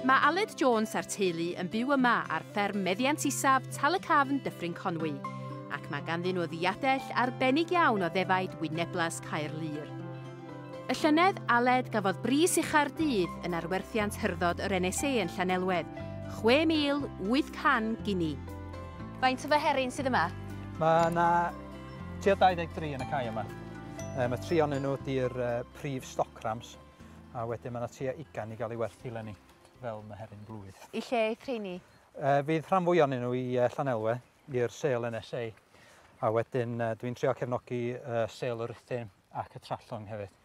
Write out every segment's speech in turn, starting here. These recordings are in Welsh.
Mae Aled Jones a'r teulu yn byw yma ar fferm meddiant isaf Tal y Cafn, Dyffryn Conwy, ac mae ganddyn nhw ddiadell arbennig iawn o ddefaid wyneblas Caerlir. Y llynedd, Aled gafodd bris ucha'r dydd yn arwerthiant hyrdod yr NSA yn Llanelwedd, 6,800 guinea. Faint o feheryn sydd yma? Mae yna tua 23 yn y cae yma. Mae 3 ohonyn nhw di'r prif stocrams, a wedyn mae yna tua 20 i gael ei werthu lenni fel meheryn blwydd. I lle eith rheini? Fydd rhan fwy ohonyn nhw i Llanelwedd, i'r sêl NSA, a wedyn dwi'n trio cefnogi sêl yr Rhuthun ac y Trallwng hefyd.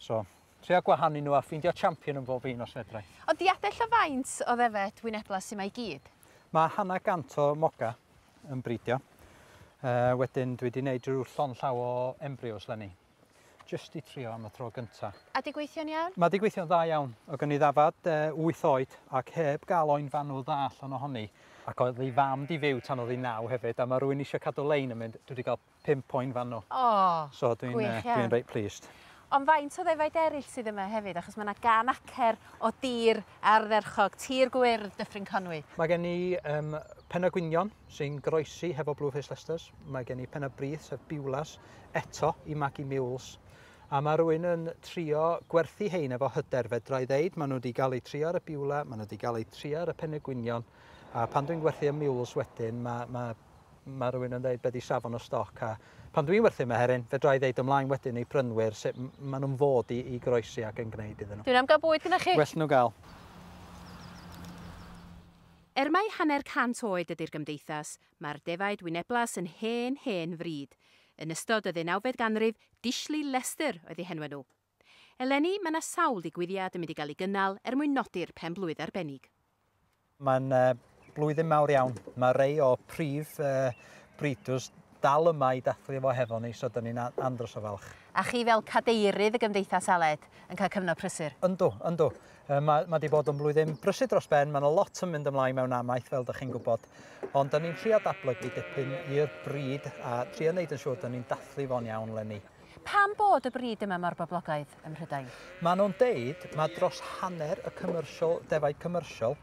So, trio gwahanu nhw a ffeindio champion yn bob un os fedrai. O diadell o faint o ddefed wyneblas sy'n mae i gyd? Mae 100 o moga yn bridio. Wedyn dwi wedi gwneud rhyw llon llaw o embryos lenni. Jyst i trio am y tro gyntaf. A di gweithio'n iawn? Mae di gweithio'n dda iawn. O gen i ddafad 8 oed ac heb gael oen fanw dda allan ohoni. Ac oedd ei fam di fyw tan oedd ei 9 hefyd, a mae rhywun eisiau cadw lein yn mynd, dwi wedi cael 5 oen fanw. So dwi'n reit pleased. Ond faint o ddefaid eraill sydd yma hefyd, achos mae yna gan acer o dir ardderchog, tir gwyrdd Dyffryn Conwy. Mae gen i penna gwynion sy'n groesi hefo Blueface Leicesters. Mae gen i penna brith sef biwlas eto i magu mules. A mae rhywun yn trio gwerthu hein efo hyder fedra i ddeud. Maen nhw wedi cael eu trio ar y biwla, maen nhw wedi cael eu trio ar y penna gwynion. A pan dwi'n gwerthu y mules wedyn, mae rhywun yn dweud beth i safon o stoc. A pan dwi'n werthu meheryn, fedra i ddeud ymlaen wedyn i brynwyr sut maen nhw'n fod i groesi ac yn gwneud iddyn nhw. Dwi'n am gael bwyd gyda chi? Well nhw gael. Mai 100 oed ydy'r gymdeithas, mae'r defaid wyneblas yn hen fryd. Yn ystod y 19th ganrif, Dishli Leicester oedd eu henwa nhw. Eleni, mae yna sawl digwyddiad yn mynd i gael ei gynnal mwyn nodi'r pen-blwydd arbennig. Mae'n blwyddyn mawr iawn. Mae rei o prif breeders dal yma i dathlu efo hefo ni, so dyn ni'n andros o falch. A chi fel cadeirydd y gymdeithas Aled yn cael cyfnod prysur? Yndw. Mae wedi bod yn blwyddyn brysur dros ben, mae yna lot yn mynd ymlaen mewn amaeth fel ydych chi'n gwybod. Ond dyn ni'n trio datblygu dipyn i'r bryd a trio wneud yn siŵr dyn ni'n dathlu fo'n iawn lenni. Pam bod y bryd yma mor boblogaidd ym Mhrydain? Mae nhw'n deud mae dros hanner y defaid commercial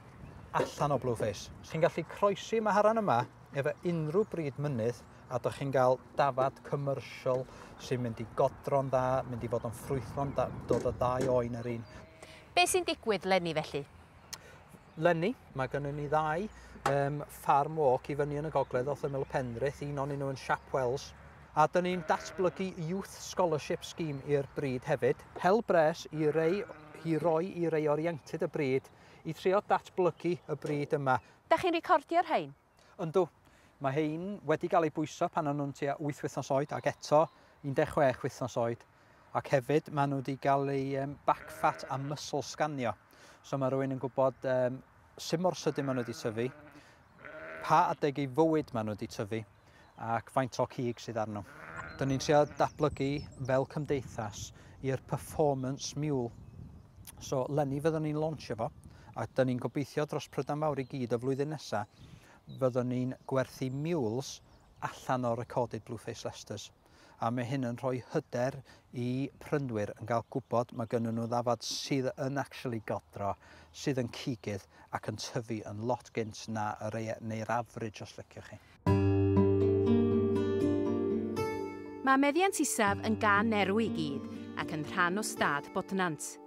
allan o Blueface. Chi'n gallu croesi maharan yma efo unrhyw bryd mynydd a ydych chi'n cael dafad commercial sy'n mynd i godro'n dda, mynd i fod yn ffrwythro'n dda, dod o 2 oen yr un. Be sy'n digwydd lenni felly? Lenni, mae gennym ni 2 ffarm walk i fyny yn y gogledd o Ymyl Penrith, un o'n nhw yn Shap Wells. A dyn ni'n datblygu Youth Scholarship Scheme i'r bryd hefyd. Hel bres i roi i rei oriented y bryd i trio datblygu y bryd yma. Da chi'n recordio'r rhain? Yndw. Mae hein wedi cael ei bwyso pan o'n nhw'n tua 8 wythnos oed ac eto 16 wythnos oed. Ac hefyd mae nhw wedi cael ei back fat a muscle scanio. So mae rhywun yn gwybod sut mor sydyn maen nhw wedi tyfu, pa adeg ei fywyd maen nhw wedi tyfu ac faint o cig sydd arno. Dyn ni'n trio datblygu fel cymdeithas i'r performance mule. So lenni fyddwn ni'n launchio fo a dyn ni'n gobeithio dros Prydain Mawr i gyd o flwyddyn nesaf fyddwn ni'n gwerthu mules allan o recorded Blueface Leicesters. A mae hyn yn rhoi hyder i prynwyr yn cael gwybod mae gennyn nhw ddafad sydd yn actually godro, sydd yn cigydd ac yn tyfu yn lot gynt neu'r average os liciwch chi. Mae meddiant isaf yn gan nerw i gyd ac yn rhan o stad Bodnant.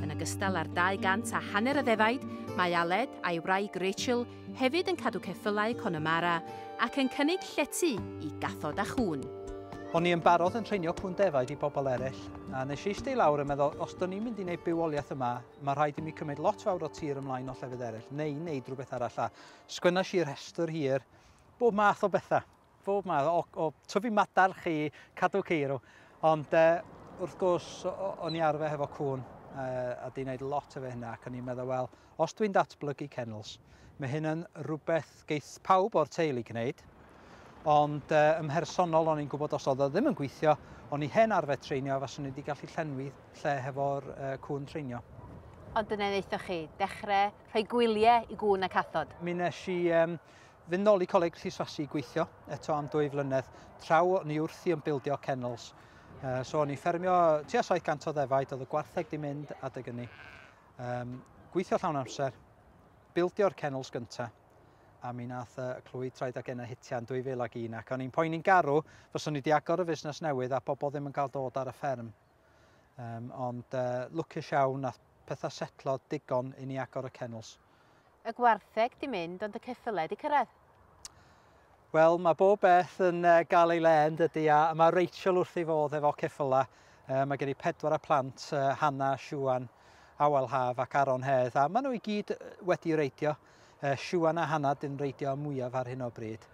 Yn ogystal â'r 250 y ddefaid, mae Aled a'i wraig Rachel hefyd yn cadw ceffylau Connemara ac yn cynnig llety i gathod a chŵn. O'n i yn barod yn treinio cwn defaid i bobl eraill, a nes i eistedd lawr yn meddwl, os dyn ni'n mynd i wneud bywoliaeth yma, mae rhaid i mi cymryd lot fawr o tir ymlaen o llefydd eraill, neu wneud rhywbeth arall. A sgwennes i'r rhestr hir, bob math o bethau, bob math, o tyfu madar chi, cadw ceirw. Ond wrth gwrs, o'n i arfer hefo cwn, a di wneud lot efo hynna, ac o'n i'n meddwl, wel, os dwi'n datblygu kennels, mae hyn yn rhywbeth geith pawb o'r teulu gwneud, ond ymhersonol o'n i'n gwybod os oedd o ddim yn gweithio, o'n i hen arfer treinio a faswn i wedi gallu llenwi lle hefo'r cwn treinio. Ond dyna wnaethoch chi, dechrau rhoi gwyliau i gwn a cathod? Mi nes i fynd nôl i Coleg Llysfasi i gweithio, eto am 2 flynedd, traw ni wrthi yn bildio kennels. So o'n i ffermio tua 700 o ddefaid, oedd y gwartheg di mynd adeg ynni. Gweithio llawn amser, bildio'r kennels gynta, a mi nath clwyd traed ag enna hitia'n 2001 ac o'n i'n poeni'n garw fyswn i wedi agor y fusnes newydd a bobl ddim yn cael dod ar y fferm. Ond lwcus iawn a pethau setlo digon i ni agor y kennels. Y gwartheg di mynd ond y ceffyle di cyrraedd. Wel, mae bob beth yn gael ei le yn dydy, a mae Rachel wrth ei fodd efo ceffyla. Mae gen i 4 plant, Hannah, Siwan, Awel Haf ac Aron Hedd, a maen nhw i gyd wedi reidio. Siwan a Hannah dyn reidio mwyaf ar hyn o bryd.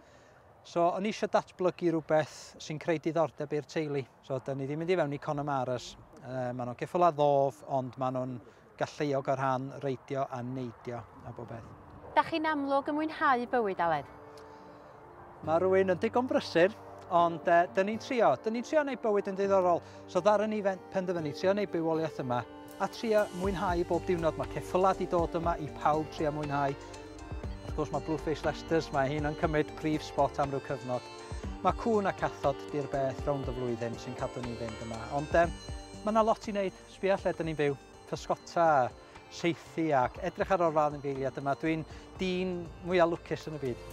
So, o'n i eisiau datblygu rhywbeth sy'n creu diddordeb i'r teulu. So, dyn ni ddim mynd i fewn i Connemara's. Maen nhw'n ceffyla ddof, ond maen nhw'n galluog o ran reidio a neidio a bob beth. Da chi'n amlwg yn mwynhau bywyd, Aled? Mae rhywun yn digon brysur, ond dyn ni'n trio wneud bywyd yn diddorol. So ddaru ni penderfynu trio wneud bywoliaeth yma a trio mwynhau bob diwrnod. Mae ceffyla di dod yma i pawb trio mwynhau. Wrth gwrs mae Blueface Leicesters, mae hyn yn cymryd prif spot am ryw cyfnod. Mae cwn a cathod di'r beth rownd y flwyddyn sy'n cadw ni fynd yma. Ond mae yna lot i wneud, sbia lle dyn ni'n byw. Pysgota, seithi ac edrych ar o'r fan yn feiliad yma. Dwi'n dyn mwyaf lwcus yn y byd.